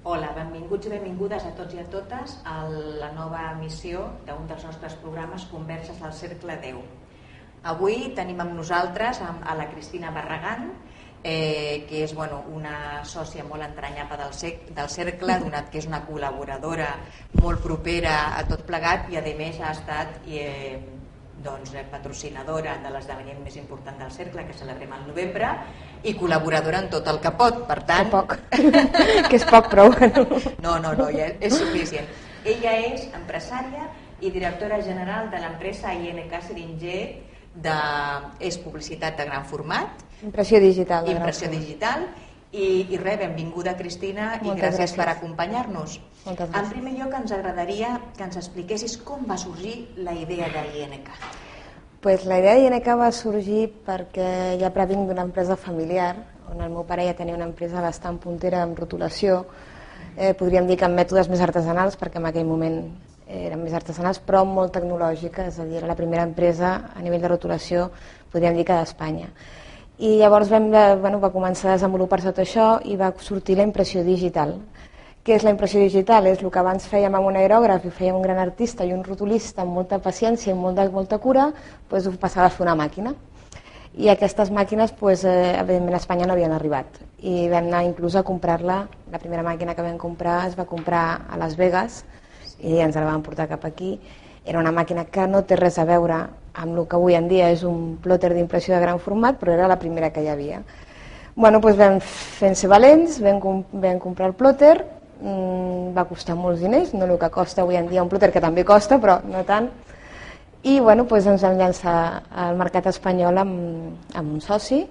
Hola, benvinguts i benvingudes a tots i a totes a la nova emissió d'un dels nostres programes Converses del Cercle 10. Avui tenim amb nosaltres a la Cristina Barragán, que és una sòcia molt entranyable del Cercle, donat que és una col·laboradora molt propera a tot plegat i a més ha estat patrocinadora de l'esdeveniment més important del Cercle, que celebrem al novembre, i col·laboradora en tot el que pot, per tant... Que poc, que és poc, però bueno. No, ja és suficient. Ella és empresària i directora general de l'empresa INK Seringer, és publicitat de gran format, impressió digital, i res, benvinguda Cristina i gràcies per acompanyar-nos. En primer lloc ens agradaria que ens expliquessis com va sorgir la idea de l'INK. Pues la idea d'INK va sorgir perquè ja previnc d'una empresa familiar, on el meu pare ja tenia una empresa bastant puntera en rotulació, podríem dir que amb mètodes més artesanals, perquè en aquell moment eren més artesanals, però molt tecnològica, és a dir, era la primera empresa a nivell de rotulació, podríem dir que d'Espanya. I llavors va començar a desenvolupar-se tot això i va sortir la impressió digital. Què és la impressió digital? És el que abans fèiem amb un aerògraf i fèiem un gran artista i un rotulista amb molta paciència i molta cura, doncs ho passava a fer una màquina. I aquestes màquines, evidentment, a Espanya no havien arribat. I vam anar inclús a comprar-la. La primera màquina que vam comprar es va comprar a Las Vegas i ens la vam portar cap aquí. Era una màquina que no té res a veure amb el que avui en dia és un plòter d'impressió de gran format, però era la primera que hi havia. Vam fer-se valents, vam comprar el plòter, va costar molts diners, no el que costa avui en dia un plòter, que també costa, però no tant, i ens vam llançar al mercat espanyol amb un soci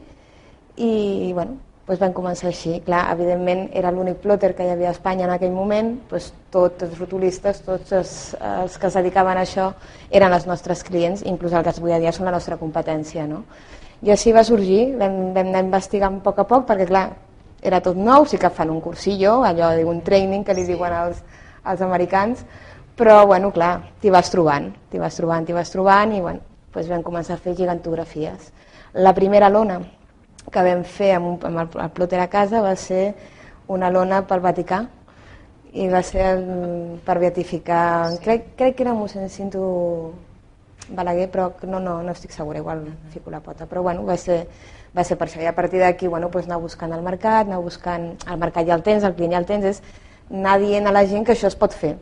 i vam començar així. Clar, evidentment era l'únic plòter que hi havia a Espanya en aquell moment, tots els rotulistes, tots els que es dedicaven a això eren els nostres clients, inclús els que avui en dia són la nostra competència, no? I així va sorgir, vam anar investigant a poc, perquè clar, era tot nou, sí que fan un cursillo, allò un training que li diuen als americans, però clar, t'hi vas trobant i vam començar a fer gigantografies. La primera lona que vam fer amb el plòter a casa va ser una lona pel Vaticà i va ser per beatificar, crec que era mossèn Cinto Balaguer, però no estic segura, igual fico la pota, però va ser per això. I a partir d'aquí anar buscant el mercat ja el tens, el client ja el tens, és anar dient a la gent que això es pot fer.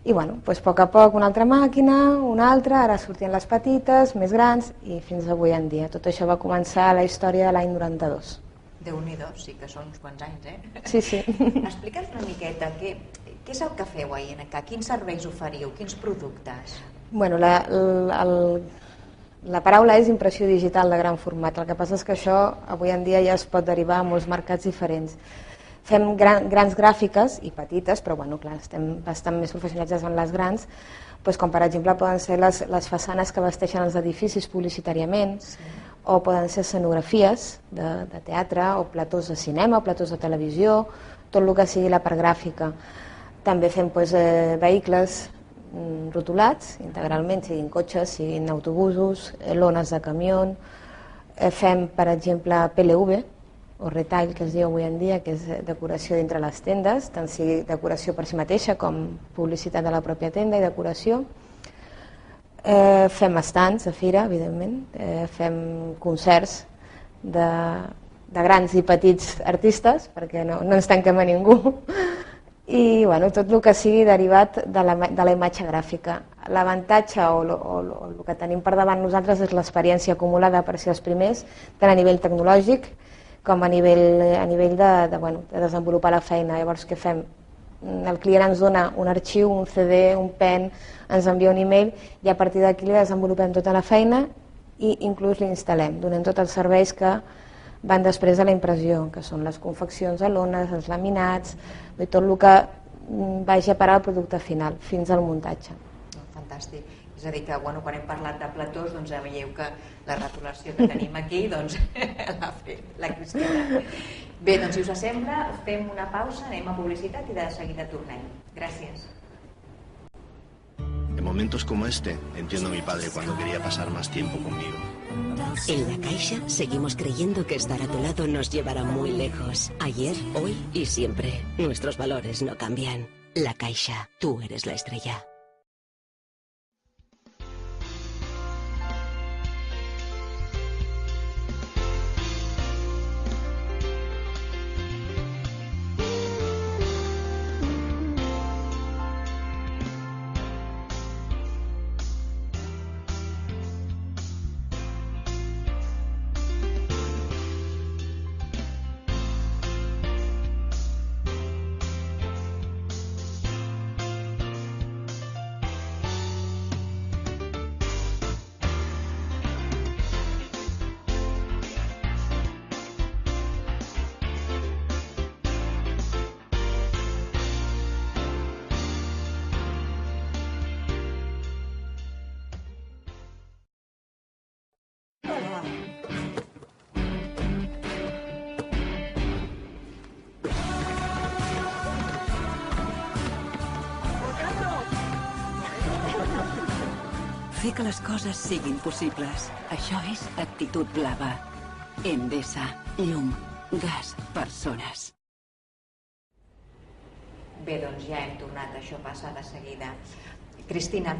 I a poc una altra màquina, una altra, ara sortien les petites, més grans, i fins avui en dia. Tot això va començar a la història de l'any 92. Déu-n'hi-do, sí que són uns quants anys, Sí. Explica'ns una miqueta, què és el que feu a INK? Quins serveis oferiu? Quins productes? La paraula és impressió digital de gran format. El que passa és que això avui en dia ja es pot derivar a molts mercats diferents. Fem grans gràfiques i petites, però clar, estem bastant més professionalitzats en les grans, com per exemple poden ser les façanes que vesteixen els edificis publicitàriament, o poden ser escenografies de teatre, o platós de cinema, o platós de televisió, tot el que sigui la part gràfica. També fem vehicles rotulats integralment, siguin cotxes, siguin autobusos, lones de camió. Fem, per exemple, PLV, o retail, que es diu avui en dia, que és decoració dintre les tendes, tant sigui decoració per si mateixa com publicitat de la pròpia tenda i decoració. Fem stands a fira, evidentment, fem concerts de grans i petits artistes, perquè no ens tanquem a ningú, i tot el que sigui derivat de la imatge gràfica. L'avantatge o el que tenim per davant nosaltres és l'experiència acumulada per ser els primers, tant a nivell tecnològic com a nivell de desenvolupar la feina. Llavors, què fem? El client ens dona un arxiu, un CD, un pen, ens envia un e-mail i a partir d'aquí li desenvolupem tota la feina i inclús l'instal·lem. Donem tots els serveis que van després de la impressió, que són les confeccions a lones, els laminats, tot el que vagi a parar al producte final, fins al muntatge. Fantàstic. És a dir, que quan hem parlat de platós, ja veieu que la rotulació que tenim aquí l'ha fet la Cristina. Bé, si us sembla, fem una pausa, anem a publicitat i de seguida tornem. Gràcies. En momentos como este, entiendo a mi padre cuando quería pasar más tiempo conmigo. En La Caixa seguimos creyendo que estar a tu lado nos llevará muy lejos. Ayer, hoy y siempre. Nuestros valores no cambian. La Caixa, tú eres la estrella. Fer que les coses siguin possibles. Això és actitud blava. Endesa, llum, gas, persones. Bé, doncs ja hem tornat, això passa de seguida. Cristina,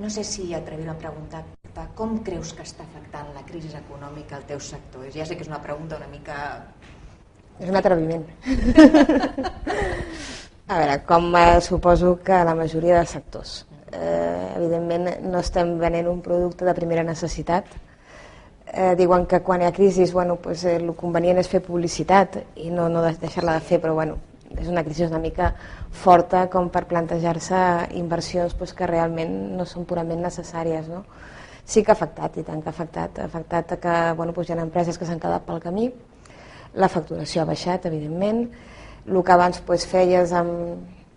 no sé si atrevir-me a preguntar-te com creus que està afectant la crisi econòmica al teu sector? Ja sé que és una pregunta una mica... És un atreviment. A veure, com suposo que la majoria de sectors. Evidentment no estem venent un producte de primera necessitat. Diuen que quan hi ha crisi el convenient és fer publicitat i no deixar-la de fer, però és una crisi una mica forta com per plantejar-se inversions que realment no són purament necessàries, no? Sí que ha afectat, i tant que ha afectat. Ha afectat que hi ha empreses que s'han quedat pel camí, la facturació ha baixat, evidentment, el que abans feies,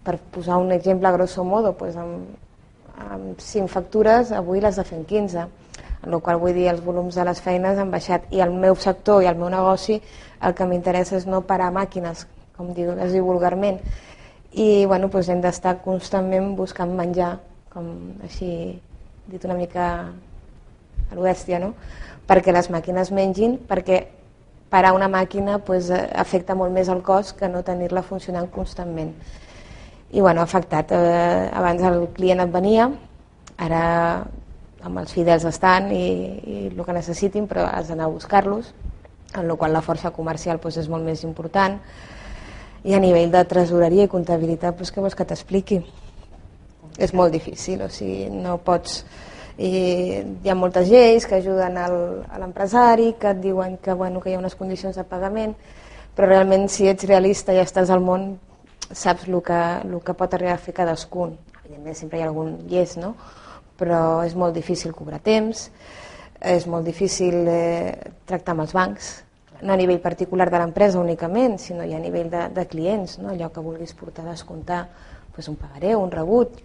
per posar un exemple grosso modo, amb 5 factures, avui les de fer en 15, en la qual vull dir els volums de les feines han baixat, i el meu sector i el meu negoci el que m'interessa és no parar màquines, com es diu vulgarment, i hem d'estar constantment buscant menjar, com així dit una mica a l'oèstia, no? Perquè les màquines mengin, perquè parar una màquina afecta molt més el cost que no tenir-la funcionant constantment. I ha afectat. Abans el client et venia, ara amb els fidels estan i el que necessitin, però has d'anar a buscar-los, en la qual la força comercial és molt més important. I a nivell de tresoreria i comptabilitat, què vols que t'expliqui? És molt difícil, o sigui, no pots... Hi ha moltes lleis que ajuden a l'empresari, que et diuen que hi ha unes condicions de pagament, però realment si ets realista i estàs al món saps el que pot arribar a fer cadascun. Evidentment sempre hi ha algun llest, no? Però és molt difícil cobrar temps, és molt difícil tractar amb els bancs, no a nivell particular de l'empresa únicament, sinó ja a nivell de clients, no? Allò que vulguis portar a descomptar, un pagaré o un rebut.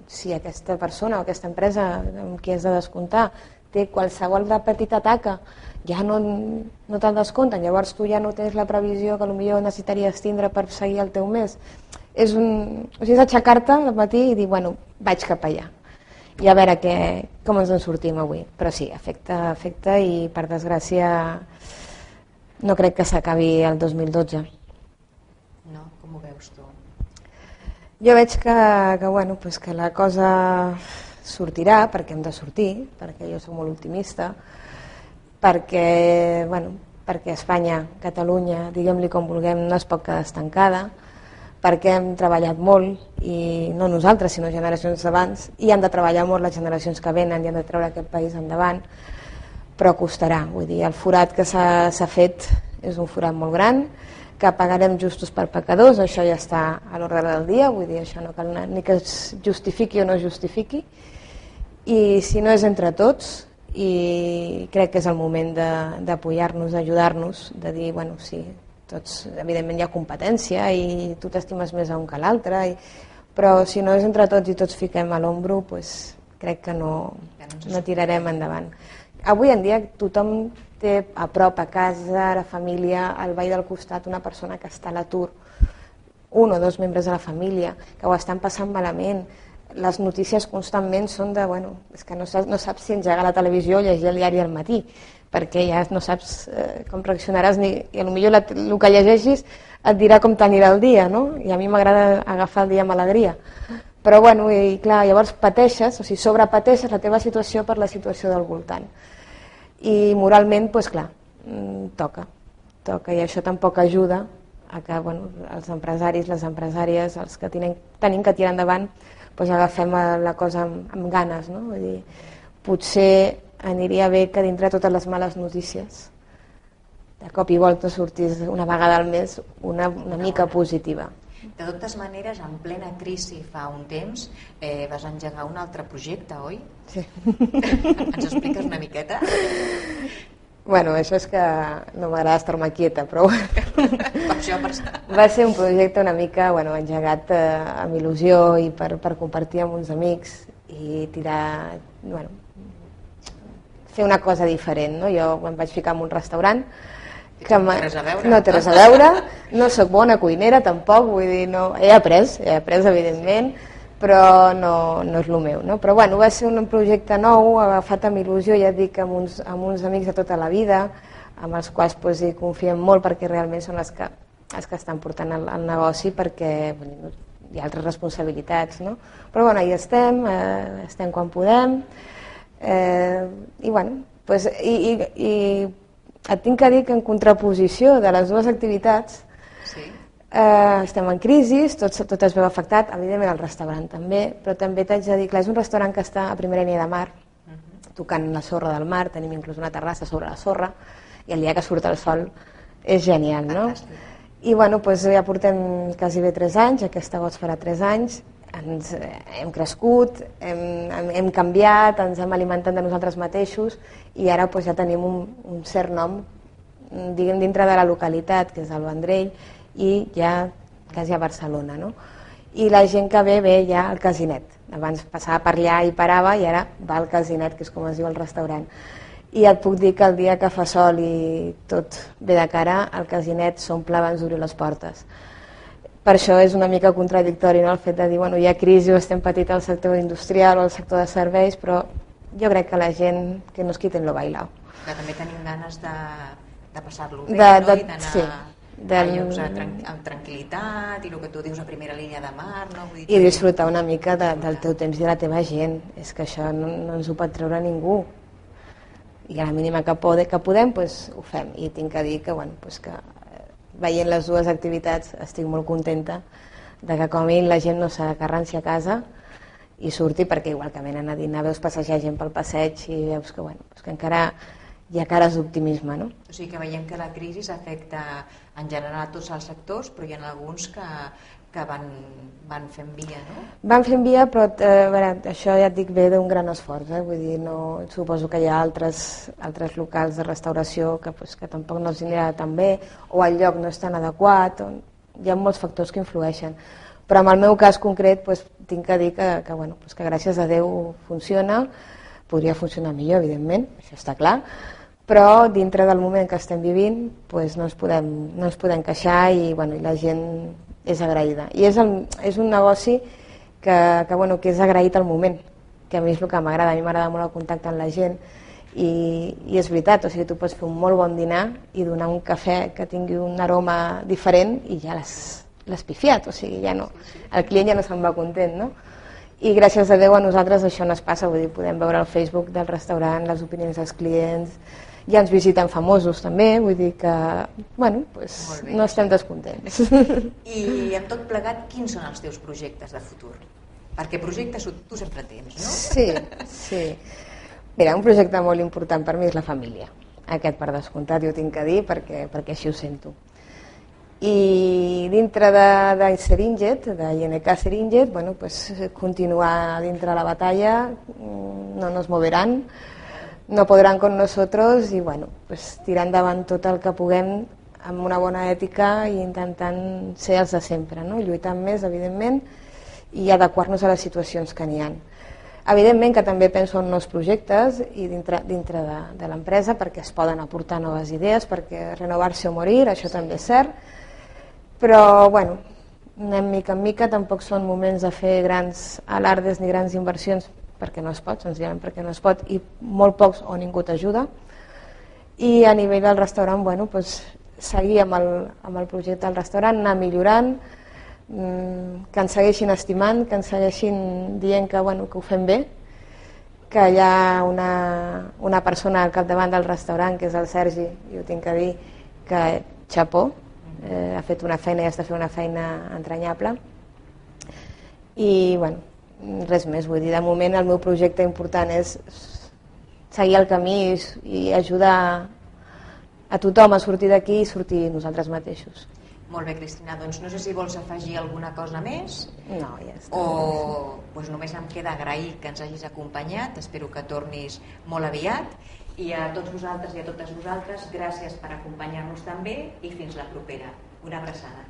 Si aquesta persona o aquesta empresa amb qui has de descomptar té qualsevol petita taca, ja no te'l descompten, llavors tu ja no tens la previsió que potser necessitaries tindre per seguir el teu mes. És aixecar-te al matí i dir, vaig cap allà. I a veure com ens en sortim avui. Però sí, afecta i per desgràcia no crec que s'acabi el 2012. No? Com ho veus tu? Jo veig que la cosa sortirà, perquè hem de sortir, perquè jo soc molt optimista, perquè Espanya, Catalunya, diguem-li com vulguem, no es pot quedar estancada, perquè hem treballat molt, i no nosaltres, sinó generacions d'abans, i han de treballar molt les generacions que venen i han de treure aquest país endavant, però costarà. Vull dir, el forat que s'ha fet és un forat molt gran, que pagarem justos per pecadors, això ja està a l'ordre del dia, vull dir, això no cal ni que es justifiqui o no es justifiqui, i si no és entre tots, i crec que és el moment d'apoyar-nos, d'ajudar-nos, de dir, sí, tots, evidentment hi ha competència i tu t'estimes més a un que l'altre, però si no és entre tots i tots fiquem a l'ombro, crec que no tirarem endavant. Avui en dia tothom té a prop, a casa, a la família, al veí del costat, una persona que està a l'atur, un o dos membres de la família, que ho estan passant malament, les notícies constantment són de, bueno, és que no saps si engegar la televisió o llegir el diari al matí, perquè ja no saps com reaccionaràs, i potser el que llegeixis et dirà com t'anirà el dia, no? I a mi m'agrada agafar el dia amb alegria. Però bueno, i clar, llavors pateixes, o sigui, sobrepateixes la teva situació per la situació del voltant. I moralment, doncs clar, toca, i això tampoc ajuda a que els empresaris, les empresàries, els que tenim que tirar endavant, doncs agafem la cosa amb ganes, no? Vull dir, potser aniria bé que dintre de totes les males notícies de cop i volta sortís una vegada al mes una mica positiva. De totes maneres, en plena crisi fa un temps vas engegar un altre projecte, oi? Sí. Ens expliques una miqueta? Bueno, això és que no m'agrada estar-me quieta, però Per això, va ser un projecte una mica engegat amb il·lusió i per compartir amb uns amics i tirar, fer una cosa diferent, no? Jo em vaig ficar en un restaurant que no té res a veure. No té res a veure, no soc bona cuinera tampoc, vull dir, no, he après evidentment, però no és el meu, no? Però bueno, va ser un projecte nou, agafat amb il·lusió, ja et dic, amb uns amics de tota la vida, amb els quals hi confiem molt perquè realment són els que estan portant el negoci, perquè hi ha altres responsabilitats, no? Però bueno, hi estem quan podem, i bueno, i et tinc que dir que en contraposició de les dues activitats, estem en crisi, tot es veu afectat, evidentment el restaurant també, però també t'haig de dir que és un restaurant que està a primera línia de mar, tocant la sorra del mar, tenim inclús una terrassa sobre la sorra, i el dia que surt el sol és genial, no? I bueno, ja portem quasi bé 3 anys, aquest agost farà 3 anys, hem crescut, hem canviat, ens hem alimentat de nosaltres mateixos i ara ja tenim un cert nom, diguem, dintre de la localitat, que és el Vendrell, i ja quasi a Barcelona, no? I la gent que ve ja al Casinet. Abans passava per allà i parava i ara va al Casinet, que és com es diu el restaurant. I et puc dir que el dia que fa sol i tot ve de cara, el Casinet s'omple abans d'obrir les portes. Per això és una mica contradictori, no? El fet de dir, hi ha crisi o estem patint al sector industrial o al sector de serveis, però jo crec que la gent que no es quiten lo bailao. Que també tenim ganes de passar-lo bé, no? I d'anar a llocs amb tranquil·litat i el que tu dius a primera línia de mar, no? Vull dir, i disfrutar una mica del teu temps i de la teva gent. És que això no ens ho pot treure ningú. I a la mínima que podem, ho fem. I tinc que dir que veient les dues activitats estic molt contenta de que com a mínim la gent no s'ha de carranci a casa i surti, perquè igual que venen a dinar veus passejar gent pel passeig i veus que encara hi ha cares d'optimisme, no? O sigui que veiem que la crisi afecta en general a tots els sectors, però hi ha alguns que van fent via, no? Van fent via, però això ja et dic ve d'un gran esforç, vull dir, suposo que hi ha altres locals de restauració que tampoc no els anirà tan bé, o el lloc no és tan adequat, hi ha molts factors que influeixen. Però en el meu cas concret tinc que dir que gràcies a Déu funciona, podria funcionar millor, evidentment, això està clar, però dintre del moment que estem vivint no ens podem queixar i la gent és agraïda. I és un negoci que és agraït al moment, que a mi és el que m'agrada. A mi m'agrada molt el contacte amb la gent i és veritat, o sigui, tu pots fer un molt bon dinar i donar un cafè que tingui un aroma diferent i ja l'has pifiat, o sigui, ja no, el client ja no se'n va content, no? I gràcies a Déu a nosaltres això no es passa, vull dir, podem veure al Facebook del restaurant les opinions dels clients, ja ens visiten famosos també, vull dir que, no estem descontents. I amb tot plegat, quins són els teus projectes de futur? Perquè projectes tu sempre tens, no? Sí. Mira, un projecte molt important per mi és la família. Aquest, per descomptat, jo tinc que dir perquè així ho sento. I dintre de Seringet, de INK Seringet, continuar dintre la batalla, no nos moverán, no podran con nosotros i tirar endavant tot el que puguem amb una bona ètica i intentant ser els de sempre, no? Lluitant més, evidentment, i adequar-nos a les situacions que n'hi ha. Evidentment que també penso en nous projectes i dintre de l'empresa perquè es poden aportar noves idees, perquè renovar-se o morir, això també és cert, però anem mica en mica, tampoc són moments de fer grans alardes ni grans inversions perquè no es pot, senzillament perquè no es pot, i molt pocs o ningú t'ajuda. I a nivell del restaurant, bueno, doncs, seguir amb el projecte del restaurant, anar millorant, que ens segueixin estimant, que ens segueixin dient que, bueno, que ho fem bé, que hi ha una persona al capdavant del restaurant, que és el Sergi, i ho tinc a dir, que xapó, ha fet una feina i està fent una feina entranyable. I, bueno, res més, vull dir, de moment el meu projecte important és seguir el camí i ajudar a tothom a sortir d'aquí i sortir nosaltres mateixos. Molt bé, Cristina, doncs no sé si vols afegir alguna cosa més. No, ja està. O doncs només em queda agrair que ens hagis acompanyat, espero que tornis molt aviat, i a tots vosaltres i a totes vosaltres, gràcies per acompanyar-nos també i fins la propera. Una abraçada.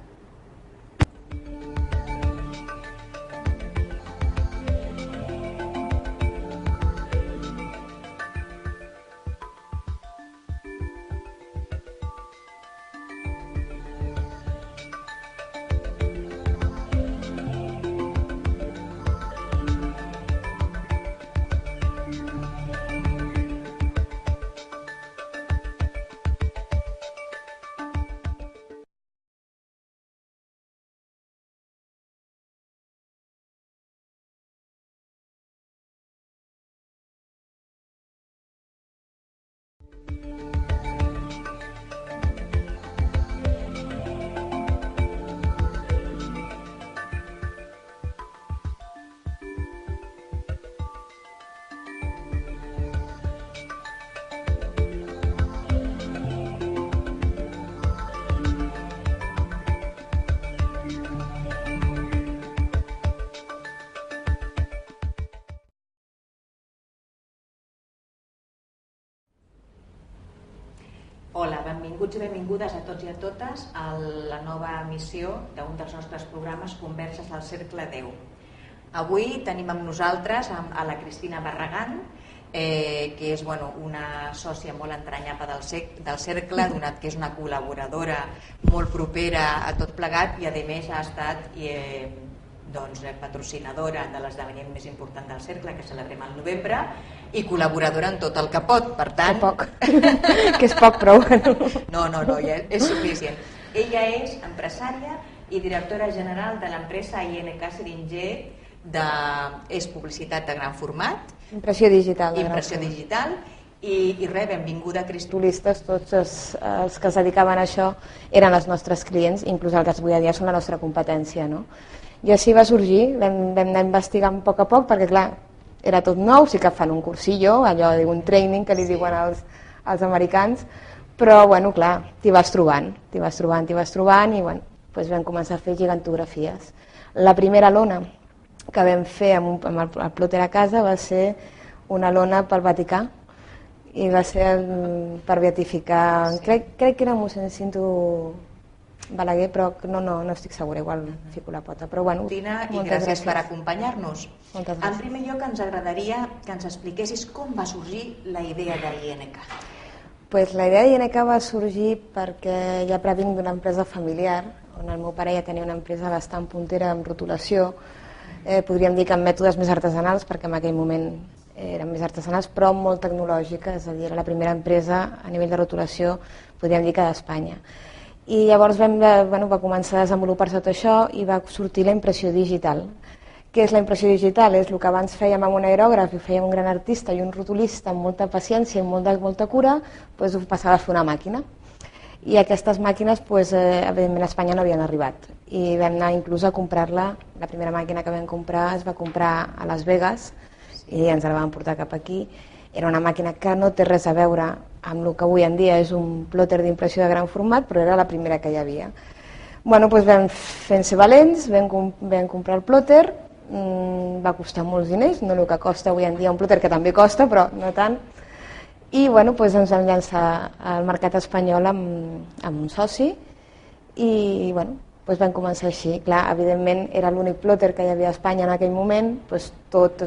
Hola, benvinguts i benvingudes a tots i a totes a la nova emissió d'un dels nostres programes Converses al Cercle 10. Avui tenim amb nosaltres a la Cristina Barragán, que és una sòcia molt entranyable del Cercle, donat que és una col·laboradora molt propera a tot plegat i a més ha estat patrocinadora de l'esdeveniment més important del Cercle, que celebrem al novembre, i col·laboradora en tot el que pot, per tant... Que poc, que és poc, però bueno. No, ja és suficient. Ella és empresària i directora general de l'empresa INK Seringer, és publicitat de gran format. Impressió digital. Impressió digital. I res, benvinguda, Cristina. Turistes, tots els que es dedicaven a això eren els nostres clients, inclús els que avui dia són la nostra competència, no? I així va sorgir, vam anar investigant a poc, perquè clar, era tot nou, sí que fan un cursillo, allò un training que li diuen als americans, però bueno, clar, t'hi vas trobant i doncs vam començar a fer gigantografies. La primera lona que vam fer amb el plòter a casa va ser una lona pel Vaticà i va ser per beatificar, crec que era mossèn Cinto Balaguer, però no estic segura, igual fico la pota, però bueno, i gràcies per acompanyar-nos. En primer lloc ens agradaria que ens expliquessis com va sorgir la idea de l'INK. Pues la idea de l'INK va sorgir perquè ja previnc d'una empresa familiar, on el meu pare ja tenia una empresa bastant puntera en rotulació, podríem dir que amb mètodes més artesanals, perquè en aquell moment eren més artesanals, però molt tecnològica, és a dir, era la primera empresa a nivell de rotulació, podríem dir que d'Espanya. I llavors va començar a desenvolupar-se tot això i va sortir la impressió digital. Què és la impressió digital? És el que abans fèiem amb un aerògraf i fèiem un gran artista i un rotulista amb molta paciència i molta cura, doncs ho passava a fer una màquina. I aquestes màquines, evidentment, a Espanya no havien arribat. I vam anar inclús a comprar-la. La primera màquina que vam comprar es va comprar a Las Vegas i ens la van portar cap aquí. Era una màquina que no té res a veure amb el que avui en dia és un plòter d'impressió de gran format, però era la primera que hi havia. Bueno, doncs vam fent-se valents, vam comprar el plòter, va costar molts diners, no el que costa avui en dia un plòter, que també costa, però no tant, i bueno, doncs ens vam llançar al mercat espanyol amb un soci i bueno, doncs vam començar així. Clar, evidentment era l'únic plòter que hi havia a Espanya en aquell moment, doncs tot